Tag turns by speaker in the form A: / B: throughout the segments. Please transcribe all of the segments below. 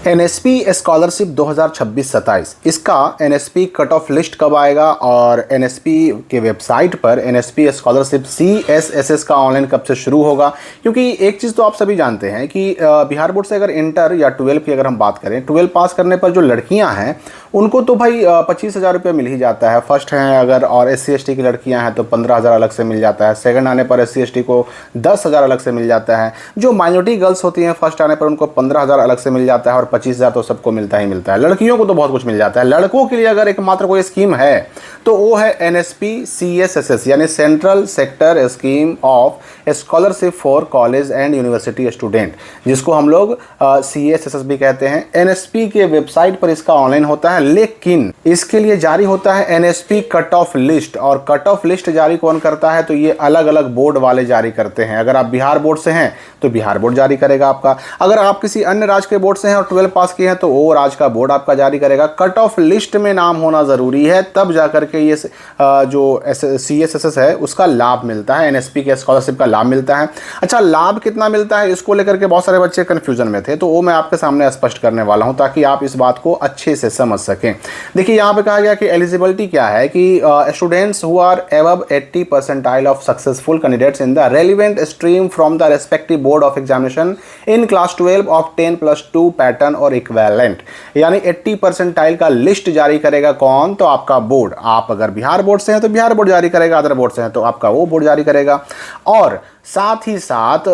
A: NSP scholarship 2026-27 इसका NSP cut off list कब आएगा और एनएसपी के वेबसाइट पर एनएसपी स्कॉलरशिप CSSS का ऑनलाइन कब से शुरू होगा। क्योंकि एक चीज़ तो आप सभी जानते हैं कि बिहार बोर्ड से अगर इंटर या 12 की अगर हम बात करें, 12 पास करने पर जो लड़कियां हैं उनको तो भाई 25,000 रुपये मिल ही जाता है। फर्स्ट हैं अगर और SC/ST की लड़कियां हैं तो 15,000 अलग से मिल जाता है। सेकंड आने पर SC/ST को 10,000 अलग से मिल जाता है। जो माइनॉरिटी गर्ल्स होती हैं फर्स्ट आने पर उनको 15,000 अलग से मिल जाता है और 25,000 तो सबको मिलता ही मिलता है। लड़कियों को तो बहुत कुछ मिल जाता है। लड़कों के लिए अगर एकमात्र कोई स्कीम है तो वो है NSP CSSS यानी central sector scheme of scholarship for college and university student, जिसको हम लोग CSSS भी कहते हैं। NSP के वेबसाइट पर इसका ऑनलाइन होता है, लेकिन इसके लिए जारी होता है NSP कट ऑफ लिस्ट। और कट ऑफ लिस्ट जारी कौन करता है तो ये अलग अलग बोर्ड वाले जारी करते हैं। अगर आप बिहार बोर्ड से हैं तो बिहार बोर्ड जारी करेगा आपका। अगर आप किसी अन्य राज्य के बोर्ड से हैं और 12 पास किए हैं तो वो राज्य का बोर्ड आपका जारी करेगा। कट ऑफ लिस्ट में नाम होना ज़रूरी है, तब जाकर के ये जो CSSS है उसका लाभ मिलता है, NSP के स्कॉलरशिप का लाभ मिलता है। अच्छा, लाभ कितना मिलता है इसको लेकर के बहुत सारे बच्चे कन्फ्यूजन में थे, तो वो मैं आपके सामने स्पष्ट करने वाला हूँ ताकि आप इस बात को अच्छे से समझ सकें। देखिए यहाँ पे कहा गया कि एलिजिबिलिटी क्या है कि students who are above 80 percentile of successful candidates in the relevant stream from the respective board of examination in class 12 of 10+2 pattern और इक्विवेलेंट, यानी 80 परसेंटाइल का लिस्ट जारी करेगा कौन तो आपका बोर्ड। आप अगर बिहार बोर्ड से हैं तो बिहार बोर्ड जारी करेगा, अदर बोर्ड से हैं तो आपका वो बोर्ड जारी करेगा। और साथ ही साथ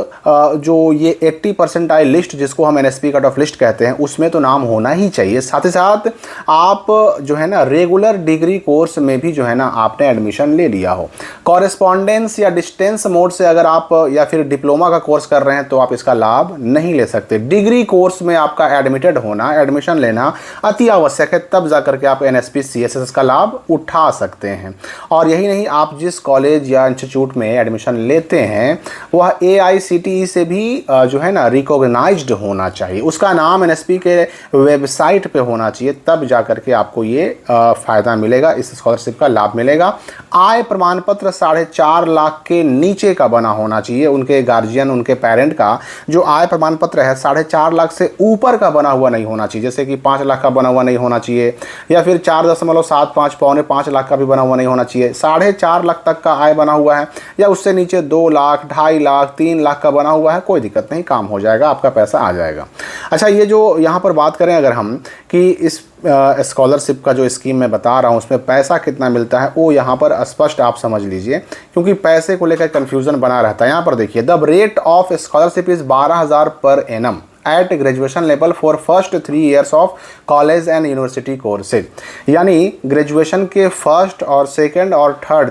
A: जो ये 80 परसेंटाइल लिस्ट जिसको हम NSP कट ऑफ लिस्ट कहते हैं उसमें तो नाम होना ही चाहिए। साथ ही साथ आप जो है ना रेगुलर डिग्री कोर्स में भी जो है ना आपने एडमिशन ले लिया हो। कॉरेस्पॉन्डेंस या डिस्टेंस मोड से अगर आप या फिर डिप्लोमा का कोर्स कर रहे हैं तो आप इसका लाभ नहीं ले सकते। डिग्री कोर्स में आपका एडमिटेड होना, एडमिशन लेना अति आवश्यक है, तब जा करके आप NSP CSSS का लाभ उठा सकते हैं। और यही नहीं, आप जिस कॉलेज या इंस्टीट्यूट में एडमिशन लेते हैं वह AICTE से भी जो है ना रिकॉग्नाइज्ड होना चाहिए, उसका नाम NSP के वेबसाइट पे होना चाहिए, तब जाकर के आपको ये फ़ायदा मिलेगा, इस स्कॉलरशिप का लाभ मिलेगा। आय प्रमाण पत्र 4.5 लाख के नीचे का बना होना चाहिए। उनके गार्जियन, उनके पेरेंट का जो आय प्रमाण पत्र है 4.5 लाख से ऊपर का बना हुआ नहीं होना चाहिए। जैसे कि 5 लाख का बना हुआ नहीं होना चाहिए या फिर 4.75 पौने 5 लाख का भी बना हुआ नहीं होना चाहिए। 4.5 लाख तक का आय बना हुआ है या उससे नीचे 2 लाख, 2.5 लाख, 3 लाख का बना हुआ है, कोई दिक्कत नहीं, काम हो जाएगा, आपका पैसा आ जाएगा। अच्छा, ये जो यहाँ पर बात करें अगर हम कि इस स्कॉलरशिप का जो स्कीम मैं बता रहा हूँ उसमें पैसा कितना मिलता है वो यहाँ पर स्पष्ट आप समझ लीजिए, क्योंकि पैसे को लेकर कन्फ्यूज़न बना रहता है। यहाँ पर देखिए, the rate of scholarship is 12,000 per annum at graduation level for first 3 years of college and university courses, यानी ग्रेजुएशन के फर्स्ट और सेकंड और थर्ड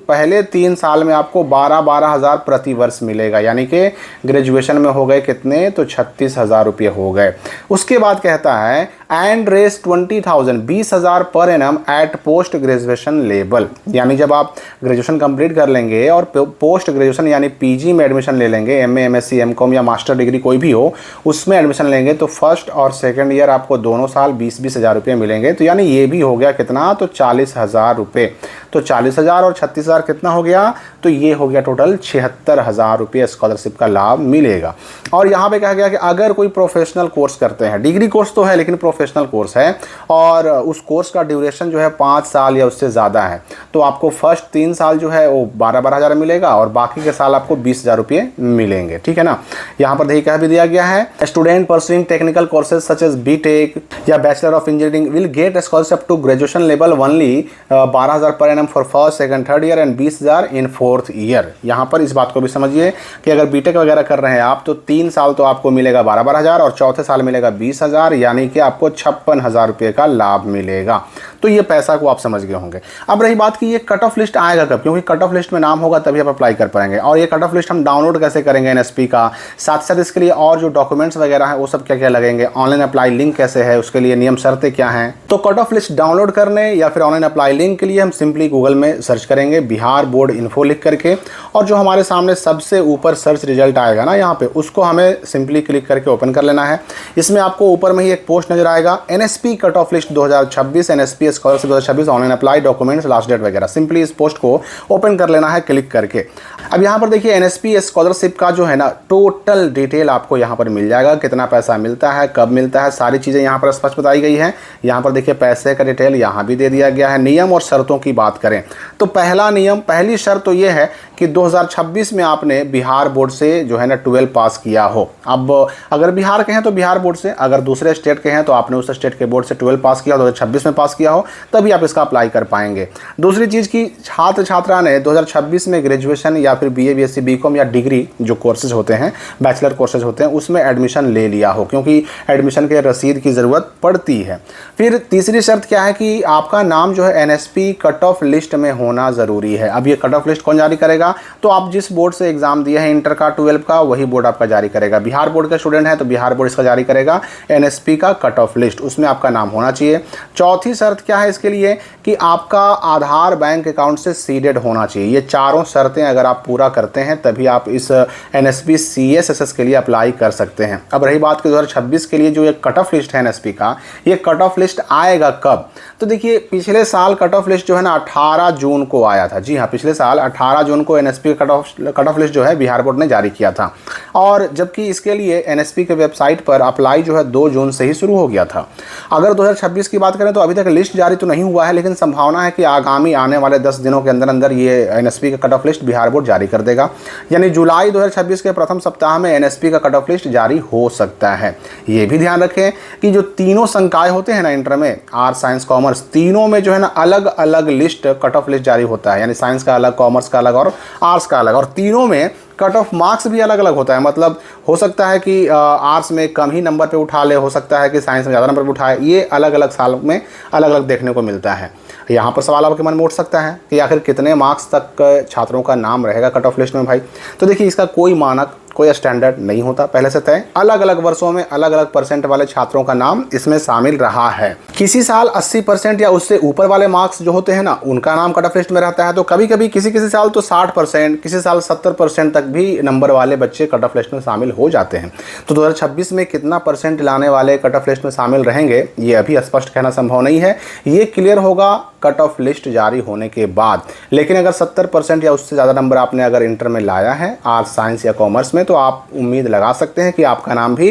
A: पहले 3 साल में आपको 12,000 प्रति वर्ष मिलेगा। यानी कि ग्रेजुएशन में हो गए कितने तो 36,000 रुपये हो गए। उसके बाद कहता है एंड रेस 20,000 per annum at post graduation level, यानी जब आप ग्रेजुएशन कंप्लीट कर लेंगे और पोस्ट ग्रेजुएशन यानी PG में एडमिशन ले लेंगे, MA MSc MCOM या मास्टर डिग्री कोई भी हो उसमें एडमिशन लेंगे तो फर्स्ट और सेकंड ईयर आपको दोनों साल 20-20 हज़ार रुपये मिलेंगे। तो यानी ये भी हो गया कितना तो 40,000 रुपये। तो 40,000 और 36,000 कितना हो गया तो ये हो गया टोटल 76,000 रुपये स्कॉलरशिप का लाभ मिलेगा। और यहाँ पे कहा गया कि अगर कोई प्रोफेशनल कोर्स करते हैं, डिग्री कोर्स तो है लेकिन प्रोफेशनल कोर्स है और उस कोर्स का ड्यूरेशन जो है 5 साल या उससे ज़्यादा है, तो आपको फर्स्ट 3 साल जो है वो 12,000 मिलेगा और बाकी के साल आपको 20,000 रुपये मिलेंगे। ठीक है ना। यहाँ पर देखिए क्या भी दिया गया है, student pursuing technical courses such as BTech या bachelor of engineering will get scholarship to graduation level only 12,000 per annum for first, second, third year and 20,000 in fourth year. यहाँ पर इस बात को भी समझिए कि अगर BTech वगैरह कर रहे हैं आप तो 3 साल तो आपको मिलेगा 12,000 और चौथे साल मिलेगा 20,000, यानी कि आपको 56,000 रुपये का लाभ मिलेगा। तो ये पैसा को आप समझ गए होंगे। अब रही बात कि ये कट ऑफ लिस्ट आएगा कब, क्योंकि कट ऑफ लिस्ट में नाम होगा तभी आप अप्लाई कर पाएंगे। और ये कट ऑफ लिस्ट हम डाउनलोड कैसे करेंगे NSP का, साथ साथ इसके लिए और जो डॉक्यूमेंट्स वगैरह हैं वो सब क्या क्या लगेंगे, ऑनलाइन अप्लाई लिंक कैसे है, उसके लिए नियम शर्तें क्या हैं। तो कट ऑफ लिस्ट डाउनलोड करने या फिर ऑनलाइन अप्लाई लिंक के लिए हम सिंपली गूगल में सर्च करेंगे बिहार बोर्ड इन्फो लिख करके, और जो हमारे सामने सबसे ऊपर सर्च रिजल्ट आएगा ना यहाँ पे, उसको हमें सिंपली क्लिक करके ओपन कर लेना है। इसमें आपको ऊपर में ही एक पोस्ट नजर आएगा NSP cut off list 2026 NSP NSP scholarship 2026 online apply, documents, last date वगैरह। सिंपली इस पोस्ट को ओपन कर लेना है क्लिक करके। अब यहाँ पर देखिए एनएसपी स्कॉलरशिप का जो है ना टोटल डिटेल आपको यहाँ पर मिल जाएगा, कितना पैसा मिलता है, कब मिलता है, सारी चीज़ें यहाँ पर स्पष्ट बताई गई है। यहाँ पर देखिए पैसे का डिटेल यहाँ भी दे दिया गया है। नियम और शर्तों की बात करें तो पहला नियम, पहली शर्त तो ये है कि 2026 में आपने बिहार बोर्ड से जो है ना 12 पास किया हो। अब अगर बिहार के हैं तो बिहार बोर्ड से, अगर दूसरे स्टेट के हैं तो आपने उस स्टेट के बोर्ड से 12 पास किया हो, 2026 में पास किया हो, तभी आप इसका अप्लाई कर पाएंगे। दूसरी चीज़ की छात्र छात्रा ने 2026 में ग्रेजुएशन या फिर बीए, बीएससी, बीकॉम या डिग्री जो कोर्सेज होते हैं, बैचलर कोर्सेज होते हैं, उसमें एडमिशन ले लिया हो, क्योंकि एडमिशन के रसीद की ज़रूरत पड़ती है। फिर तीसरी शर्त क्या है कि आपका नाम जो है एनएसपी कट ऑफ लिस्ट में होना ज़रूरी है। अब ये कट ऑफ लिस्ट कौन जारी करेगा? तो आप जिस बोर्ड से एग्जाम दिए हैं इंटर का, 12 का, वही बोर्ड आपका जारी करेगा। बिहार बोर्ड का स्टूडेंट है तो बिहार बोर्ड इसका जारी करेगा एनएसपी का कट ऑफ लिस्ट, उसमें आपका नाम होना चाहिए। चौथी शर्त क्या है इसके लिए कि आपका आधार बैंक अकाउंट से सीडेड होना चाहिए। ये चारों शर्तें अगर आप पूरा करते हैं तभी आप इस एनएसपी सीएसएसएस के लिए अप्लाई कर सकते हैं। अब रही बात कि 2026 के लिए जो ये कट ऑफ लिस्ट है एनएसपी का, ये कट ऑफ लिस्ट आएगा कब? तो देखिए पिछले साल कट ऑफ लिस्ट जो है ना 18 जून को आया था। जी हाँ, पिछले साल 18 जून को एनएसपी कट ऑफ लिस्ट जो है बिहार बोर्ड ने जारी किया था, और जबकि इसके लिए एनएसपी के वेबसाइट पर अप्लाई जो है 2 जून से ही शुरू हो गया था। अगर 2026 की बात करें तो अभी तक लिस्ट जारी तो नहीं हुआ है, लेकिन संभावना है कि आगामी आने वाले 10 दिनों के अंदर अंदर ये एनएसपी का cut off list Bihar board जारी कर देगा। यानी जुलाई 2026 के प्रथम सप्ताह में एनएसपी का कट ऑफ लिस्ट जारी हो सकता है। ये भी ध्यान रखें कि जो तीनों संकाय होते हैं ना इंटर में, आर्ट्स, साइंस, कॉमर्स, तीनों में जो है ना अलग अलग लिस्ट कट ऑफ लिस्ट जारी होता है। यानी साइंस का अलग, कॉमर्स का अलग और आर्ट्स का अलग, और तीनों में कट ऑफ मार्क्स भी अलग अलग होता है। मतलब हो सकता है कि आर्ट्स में कम ही नंबर पे उठा ले, हो सकता है कि साइंस में ज़्यादा नंबर पे उठाए। ये अलग अलग साल में अलग अलग देखने को मिलता है। यहाँ पर सवाल आपके मन में उठ सकता है कि आखिर कितने मार्क्स तक छात्रों का नाम रहेगा कट ऑफ लिस्ट में भाई? तो देखिए इसका कोई मानक, कोई स्टैंडर्ड नहीं होता पहले से तय। अलग अलग वर्षों में अलग अलग परसेंट वाले छात्रों का नाम इसमें शामिल रहा है। किसी साल 80% या उससे ऊपर वाले मार्क्स जो होते हैं ना, उनका नाम कट ऑफ लिस्ट में रहता है। तो कभी कभी किसी साल तो 60%, किसी साल 70% तक भी नंबर वाले बच्चे कट ऑफ लिस्ट में शामिल हो जाते हैं। तो 2026 में कितना परसेंट लाने वाले कट ऑफ लिस्ट में शामिल रहेंगे, ये अभी स्पष्ट कहना संभव नहीं है। ये क्लियर होगा कट ऑफ लिस्ट जारी होने के बाद। लेकिन अगर 70% या उससे ज़्यादा नंबर आपने अगर इंटर में लाया है, आर्ट्स, साइंस या कॉमर्स में, तो आप उम्मीद लगा सकते हैं कि आपका नाम भी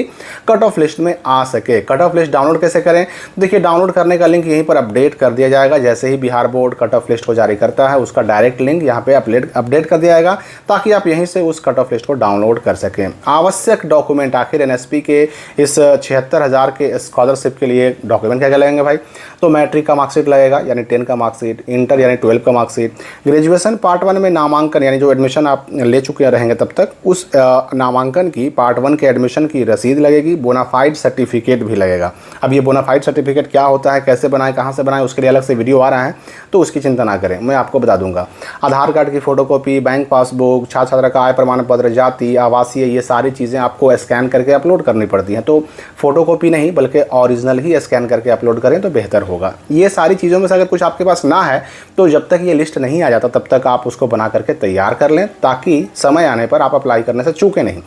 A: कट ऑफ लिस्ट में आ सके। कट ऑफ लिस्ट डाउनलोड कैसे करें? देखिए डाउनलोड करने का लिंक यहीं पर अपडेट कर दिया जाएगा। जैसे ही Bihar board cut off list को जारी करता है, उसका डायरेक्ट लिंक यहाँ पे अपडेट कर दिया जाएगा, ताकि आप यहीं से उस कट ऑफ लिस्ट को डाउनलोड कर सकें। आवश्यक डॉक्यूमेंट, आखिर एनएसपी के इस 76,000 के स्कॉलरशिप के लिए डॉक्यूमेंट क्या क्या लगेंगे भाई? तो मैट्रिक का मार्कशीट लगेगा, यानी 10 का मार्कशीट, इंटर यानी 12 का मार्कशीट, ग्रेजुएशन पार्ट 1 में नामांकन, यानी जो एडमिशन आप ले चुके रहेंगे तब तक, उस नामांकन की पार्ट 1 के एडमिशन की रसीद लगेगी, बोनाफाइड सर्टिफिकेट भी लगेगा। अब ये बोनाफाइड सर्टिफिकेट क्या होता है, कैसे बनाएं, कहाँ से बनाएं, उसके लिए अलग से वीडियो आ रहा है, तो उसकी चिंता ना करें, मैं आपको बता दूंगा। आधार कार्ड की फोटोकॉपी, बैंक पासबुक, छात्र छात्रा का आय प्रमाण पत्र, जाति, आवासीय, ये सारी चीज़ें आपको स्कैन करके अपलोड करनी पड़ती हैं। तो फोटोकॉपी नहीं बल्कि ओरिजिनल ही स्कैन करके अपलोड करें तो बेहतर होगा। ये सारी चीज़ों में से अगर कुछ आपके पास ना है तो जब तक ये लिस्ट नहीं आ जाता तब तक आप उसको बना करके तैयार कर लें, ताकि समय आने पर आप अप्लाई करने से चूकें नहीं।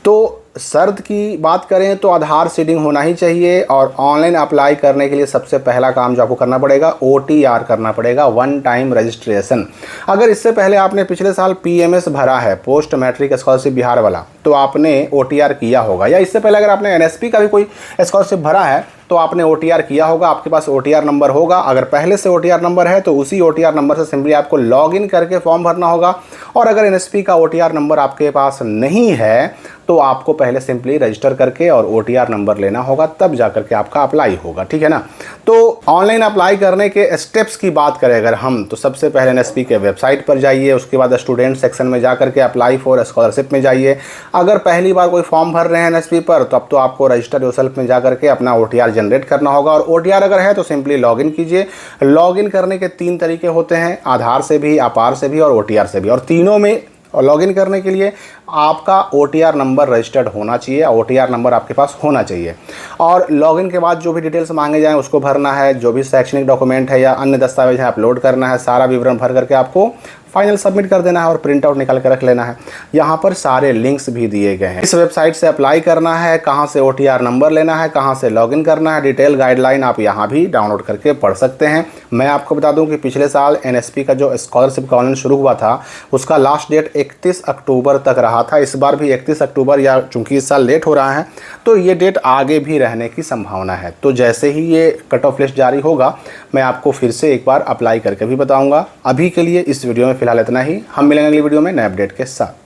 A: तो शर्त की बात करें तो आधार सीडिंग होना ही चाहिए, और ऑनलाइन अप्लाई करने के लिए सबसे पहला काम जो आपको करना पड़ेगा OTR करना पड़ेगा, 1 टाइम रजिस्ट्रेशन। अगर इससे पहले आपने पिछले साल PMS भरा है, पोस्ट मैट्रिक स्कॉलरशिप बिहार वाला, तो आपने OTR किया होगा, या इससे पहले अगर आपने NSP का भी कोई स्कॉलरशिप भरा है तो आपने OTR किया होगा, आपके पास OTR नंबर होगा। अगर पहले से OTR नंबर है तो उसी OTR नंबर से सिंपली आपको लॉगिन करके फॉर्म भरना होगा। और अगर NSP का OTR नंबर आपके पास नहीं है तो आपको पहले सिंपली रजिस्टर करके और OTR नंबर लेना होगा, तब जाकर के आपका अप्लाई होगा, ठीक है ना। तो ऑनलाइन अप्लाई करने के स्टेप्स की बात करें अगर हम, तो सबसे पहले NSP के वेबसाइट पर जाइए, उसके बाद स्टूडेंट सेक्शन में जा करके अप्लाई फॉर स्कॉलरशिप में जाइए। अगर पहली बार कोई फॉर्म भर रहे हैं NSP पर, तब तो आपको रजिस्टर योरसेल्फ में जा करके अपना OTR जनरेट करना होगा। और OTR अगर है तो सिंपली लॉगिन कीजिए। लॉगिन करने के 3 तरीके होते हैं, आधार से भी, अपार से भी और OTR से भी, और तीनों में लॉगिन करने के लिए आपका OTR नंबर रजिस्टर्ड होना चाहिए, OTR नंबर आपके पास होना चाहिए। और लॉगिन के बाद जो भी डिटेल्स मांगे जाएं उसको भरना है, जो भी शैक्षणिक डॉक्यूमेंट है या अन्य दस्तावेज है अपलोड करना है, सारा विवरण भर करके आपको फाइनल सबमिट कर देना है और प्रिंट आउट निकाल कर रख लेना है। यहाँ पर सारे लिंक्स भी दिए गए हैं। इस वेबसाइट से अप्लाई करना है, कहाँ से OTR नंबर लेना है, कहाँ से लॉगिन करना है, डिटेल गाइडलाइन आप यहाँ भी डाउनलोड करके पढ़ सकते हैं। मैं आपको बता दूं कि पिछले साल NSP का जो स्कॉलरशिप का ऑनलाइन शुरू हुआ था उसका लास्ट डेट 31 अक्टूबर तक रहा था। इस बार भी 31 अक्टूबर, या चूंकि इस साल लेट हो रहा है तो ये डेट आगे भी रहने की संभावना है। तो जैसे ही ये कट ऑफ लिस्ट जारी होगा मैं आपको फिर से एक बार अप्लाई करके भी बताऊंगा। अभी के लिए इस वीडियो में फिलहाल इतना ही। हम मिलेंगे अगली वीडियो में नए अपडेट के साथ।